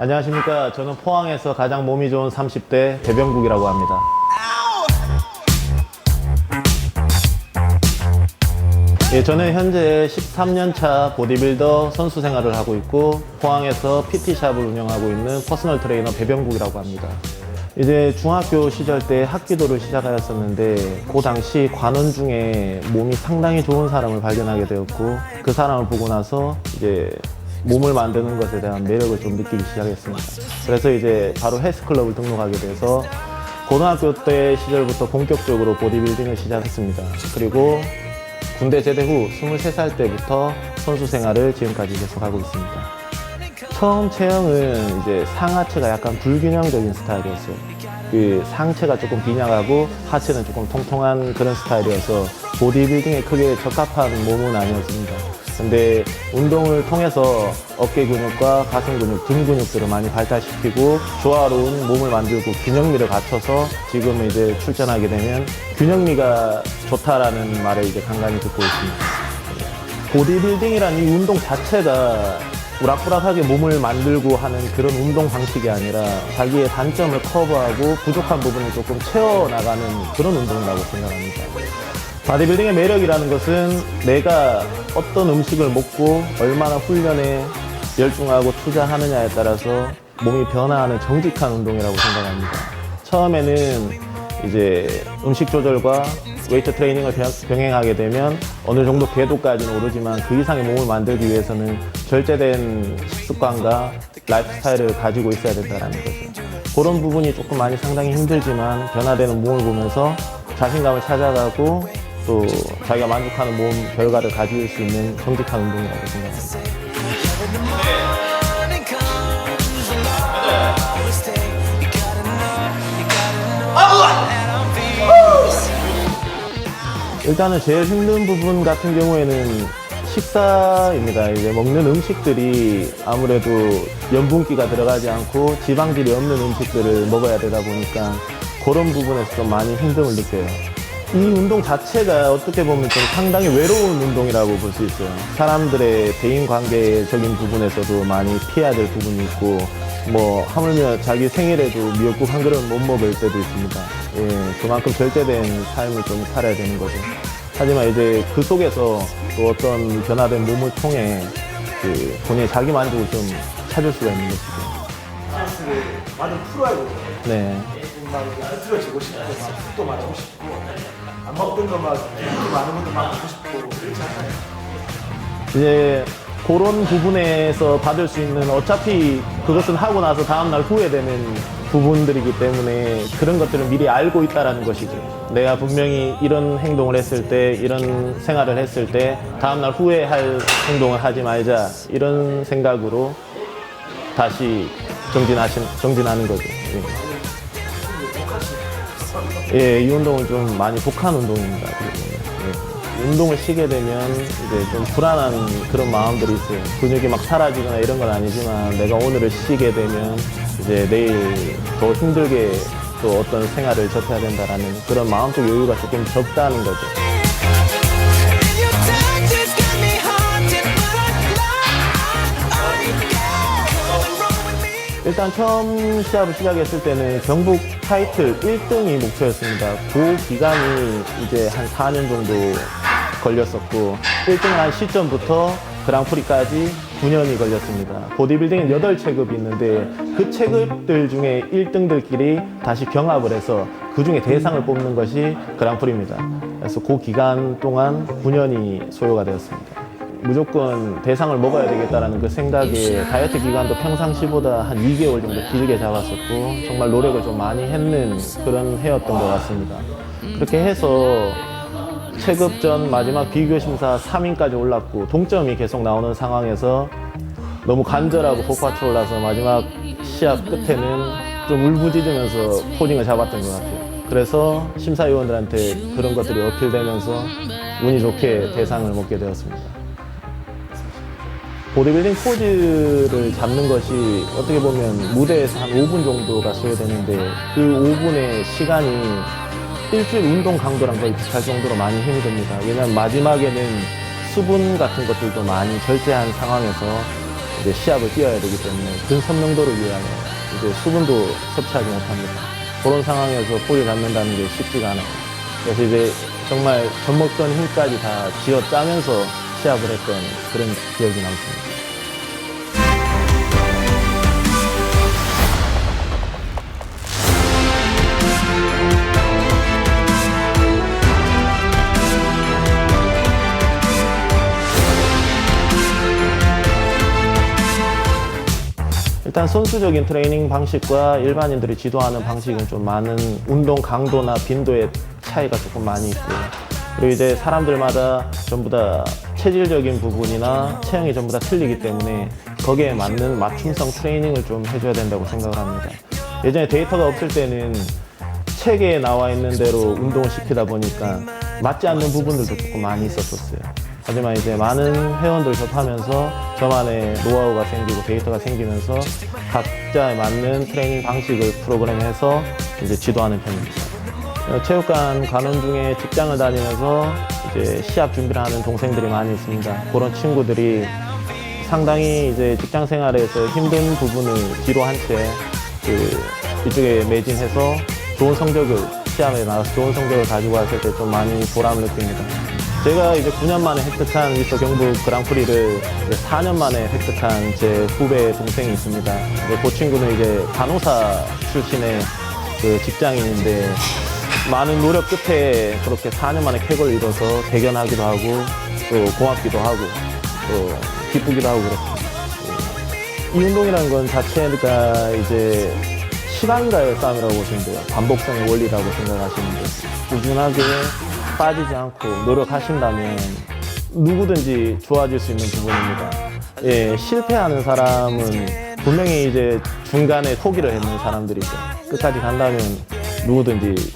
안녕하십니까. 저는 포항에서 가장 몸이 좋은 30대 배병국이라고 합니다. 예, 저는 현재 13년차 보디빌더 선수 생활을 하고 있고 포항에서 PT샵을 운영하고 있는 퍼스널 트레이너 배병국이라고 합니다. 이제 중학교 시절 때 합기도를 시작하였었는데 그 당시 관원 중에 몸이 상당히 좋은 사람을 발견하게 되었고 그 사람을 보고 나서 이제 몸을 만드는 것에 대한 매력을 좀 느끼기 시작했습니다. 그래서 이제 바로 헬스클럽을 등록하게 돼서 고등학교 때 시절부터 본격적으로 보디빌딩을 시작했습니다. 그리고 군대 제대 후 23살 때부터 선수 생활을 지금까지 계속하고 있습니다. 처음 체형은 이제 상하체가 약간 불균형적인 스타일이었어요. 그 상체가 조금 빈약하고 하체는 조금 통통한 그런 스타일이어서 보디빌딩에 크게 적합한 몸은 아니었습니다. 근데 운동을 통해서 어깨 근육과 가슴 근육, 등 근육들을 많이 발달시키고 조화로운 몸을 만들고 균형미를 갖춰서 지금 이제 출전하게 되면 균형미가 좋다라는 말을 이제 간간히 듣고 있습니다. 보디빌딩이라는 이 운동 자체가 우락부락하게 몸을 만들고 하는 그런 운동 방식이 아니라 자기의 단점을 커버하고 부족한 부분을 조금 채워나가는 그런 운동이라고 생각합니다. 바디빌딩의 매력이라는 것은 내가 어떤 음식을 먹고 얼마나 훈련에 열중하고 투자하느냐에 따라서 몸이 변화하는 정직한 운동이라고 생각합니다. 처음에는 이제 음식 조절과 웨이트 트레이닝을 병행하게 되면 어느 정도 궤도까지는 오르지만 그 이상의 몸을 만들기 위해서는 절제된 식습관과 라이프 스타일을 가지고 있어야 된다는 거죠. 그런 부분이 조금 많이 상당히 힘들지만 변화되는 몸을 보면서 자신감을 찾아가고 또 자기가 만족하는 몸 결과를 가질 수 있는 정직한 운동이라고 생각합니다. 일단은 제일 힘든 부분 같은 경우에는 식사입니다. 이제 먹는 음식들이 아무래도 염분기가 들어가지 않고 지방질이 없는 음식들을 먹어야 되다 보니까 그런 부분에서 좀 많이 힘듦을 느껴요. 이 운동 자체가 어떻게 보면 좀 상당히 외로운 운동이라고 볼 수 있어요. 사람들의 대인관계적인 부분에서도 많이 피해야 될 부분이 있고 뭐 하물며 자기 생일에도 미역국 한 그릇 못 먹을 때도 있습니다. 예, 그만큼 절제된 삶을 좀 살아야 되는 거죠. 하지만 이제 그 속에서 또 어떤 변화된 몸을 통해 그 본인의 자기 만족을 좀 찾을 수가 있는 것이죠. 스트레스를 많이 풀어야 되죠. 네. 막 흐트러지고 싶고, 막 흙도 맞고 싶고, 안 먹던 거 막 인기 많은 것도 막 먹고 싶고 그렇지 않아요? 이제 그런 부분에서 받을 수 있는 어차피 그것은 하고 나서 다음날 후회되는 부분들이기 때문에 그런 것들을 미리 알고 있다는 것이죠. 내가 분명히 이런 행동을 했을 때, 이런 생활을 했을 때 다음날 후회할 행동을 하지 말자 이런 생각으로 다시 정진하는 거죠. 예, 이 운동은 좀 많이 독한 운동입니다. 예. 운동을 쉬게 되면 이제 좀 불안한 그런 마음들이 있어요. 근육이 막 사라지거나 이런 건 아니지만 내가 오늘을 쉬게 되면 이제 내일 더 힘들게 또 어떤 생활을 접해야 된다라는 그런 마음적 여유가 조금 적다는 거죠. 일단 처음 시합을 시작했을 때는 경북 타이틀 1등이 목표였습니다. 그 기간이 이제 한 4년 정도 걸렸었고 1등을 한 시점부터 그랑프리까지 9년이 걸렸습니다. 보디빌딩은 8체급이 있는데 그 체급들 중에 1등들끼리 다시 경합을 해서 그 중에 대상을 뽑는 것이 그랑프리입니다. 그래서 그 기간 동안 9년이 소요가 되었습니다. 무조건 대상을 먹어야 되겠다라는 그 생각에 다이어트 기간도 평상시보다 한 2개월 정도 길게 잡았었고 정말 노력을 좀 많이 했는 그런 해였던 것 같습니다. 그렇게 해서 체급전 마지막 비교 심사 3인까지 올랐고 동점이 계속 나오는 상황에서 너무 간절하고 복받쳐올라서 마지막 시합 끝에는 좀 울부짖으면서 포징을 잡았던 것 같아요. 그래서 심사위원들한테 그런 것들이 어필되면서 운이 좋게 대상을 먹게 되었습니다. 보디빌딩 포즈를 잡는 것이 어떻게 보면 무대에서 한 5분 정도가 소요되는데 그 5분의 시간이 일주일 운동 강도랑 거의 비슷할 정도로 많이 힘이 듭니다. 왜냐하면 마지막에는 수분 같은 것들도 많이 절제한 상황에서 이제 시합을 뛰어야 되기 때문에 근섬유도를 위하여 이제 수분도 섭취하지 못합니다. 그런 상황에서 포를 잡는다는 게 쉽지가 않아요. 그래서 이제 정말 젖먹던 힘까지 다 쥐어 짜면서 시합을 했던 그런 기억이 남습니다. 일단 선수적인 트레이닝 방식과 일반인들이 지도하는 방식은 좀 많은 운동 강도나 빈도의 차이가 조금 많이 있고요. 그리고 이제 사람들마다 전부 다 체질적인 부분이나 체형이 전부 다 틀리기 때문에 거기에 맞는 맞춤성 트레이닝을 좀 해줘야 된다고 생각을 합니다. 예전에 데이터가 없을 때는 책에 나와 있는 대로 운동을 시키다 보니까 맞지 않는 부분들도 조금 많이 있었어요. 하지만 이제 많은 회원들 접하면서 저만의 노하우가 생기고 데이터가 생기면서 각자에 맞는 트레이닝 방식을 프로그램해서 이제 지도하는 편입니다. 체육관 관원 중에 직장을 다니면서 이제 시합 준비를 하는 동생들이 많이 있습니다. 그런 친구들이 상당히 이제 직장 생활에서 힘든 부분을 뒤로 한 채 이쪽에 매진해서 좋은 성적을 시합에 나가서 좋은 성적을 가지고 왔을 때 좀 많이 보람을 느낍니다. 제가 이제 9년 만에 획득한 미스터 경북 그랑프리를 이제 4년 만에 획득한 제 후배 동생이 있습니다. 그 친구는 이제 간호사 출신의 그 직장인인데 많은 노력 끝에 그렇게 4년 만에 쾌거를 이뤄서 대견하기도 하고 또 고맙기도 하고 또 기쁘기도 하고 그렇습니다. 이 운동이라는 건 자체가 이제 시간과의 싸움이라고 보시면 돼요. 반복성의 원리라고 생각하시면 돼요. 꾸준하게 빠지지 않고 노력하신다면 누구든지 좋아질 수 있는 부분입니다. 예, 실패하는 사람은 분명히 이제 중간에 포기를 했는 사람들이죠. 끝까지 간다면 누구든지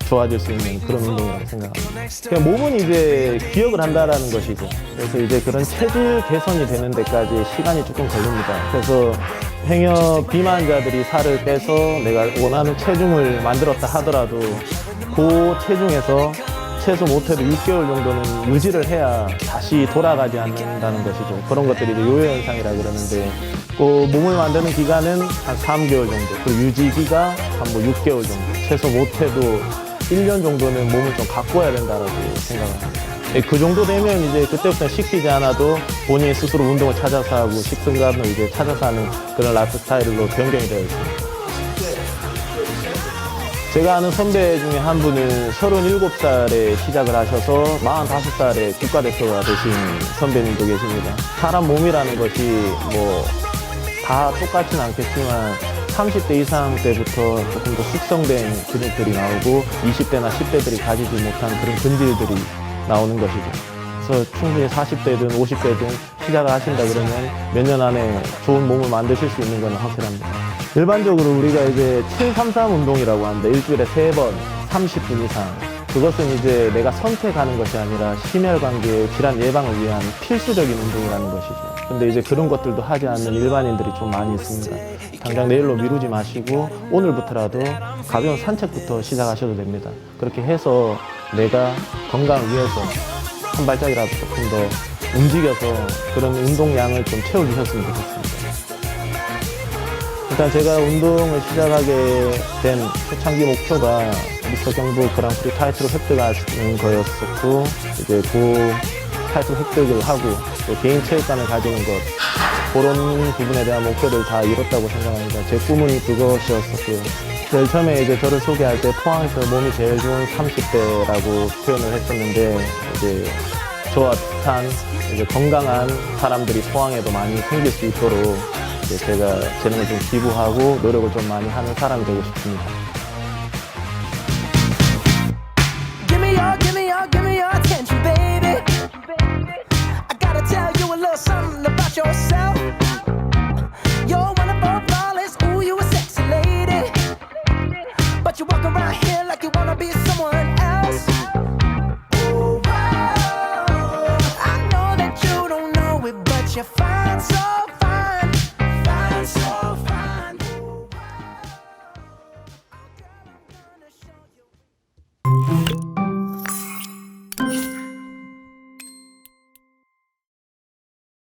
좋아질 수 있는 그런 운동이라고 생각합니다. 그냥 몸은 이제 기억을 한다라는 것이죠. 그래서 이제 그런 체질 개선이 되는 데까지 시간이 조금 걸립니다. 그래서 행여 비만자들이 살을 빼서 내가 원하는 체중을 만들었다 하더라도 그 체중에서 최소 못해도 6개월 정도는 유지를 해야 다시 돌아가지 않는다는 것이죠. 그런 것들이 이제 요요 현상이라 그러는데 그 몸을 만드는 기간은 한 3개월 정도, 그리고 유지기가 한 뭐 6개월 정도, 최소 못해도 1년 정도는 몸을 좀 가꿔야 된다라고 생각합니다. 그 정도 되면 이제 그때부터는 시키지 않아도 본인 스스로 운동을 찾아서 하고 식습관을 이제 찾아서 하는 그런 라이프 스타일로 변경이 되어 있습니다. 제가 아는 선배 중에 한 분은 37살에 시작을 하셔서 45살에 국가대표가 되신 선배님도 계십니다. 사람 몸이라는 것이 뭐 다 똑같진 않겠지만 30대 이상 때부터 조금 더 숙성된 근육들이 나오고 20대나 10대들이 가지지 못한 그런 근질들이 나오는 것이죠. 그래서 충분히 40대든 50대든 시작을 하신다 그러면 몇 년 안에 좋은 몸을 만드실 수 있는 건 확실합니다. 일반적으로 우리가 이제 733 운동이라고 하는데 일주일에 3번 30분 이상, 그것은 이제 내가 선택하는 것이 아니라 심혈관계 질환 예방을 위한 필수적인 운동이라는 것이죠. 근데 이제 그런 것들도 하지 않는 일반인들이 좀 많이 있습니다. 당장 내일로 미루지 마시고 오늘부터라도 가벼운 산책부터 시작하셔도 됩니다. 그렇게 해서 내가 건강을 위해서 한 발짝이라도 조금 더 움직여서 그런 운동량을 좀 채워주셨으면 좋겠습니다. 일단 제가 운동을 시작하게 된 초창기 목표가 미스터 경북 그랑프리 타이틀을 획득하는 거였었고, 이제 그 타이틀 획득을 하고 또 개인 체육관을 가지는 것, 그런 부분에 대한 목표를 다 이뤘다고 생각합니다. 제 꿈은 그것이었었고요. 제일 처음에 이제 저를 소개할 때 포항에서 몸이 제일 좋은 30대라고 표현을 했었는데, 이제 저와 비슷한 이제 건강한 사람들이 포항에도 많이 생길 수 있도록 이제 제가 재능을 좀 기부하고 노력을 좀 많이 하는 사람이 되고 싶습니다. Give me your attention, baby. I gotta tell you a little something about yourself. You're wonderful, flawless, ooh, you a sexy lady. But you walk around here like you wanna be someone else. Ooh, whoa. I know that you don't know it, but you're fine, so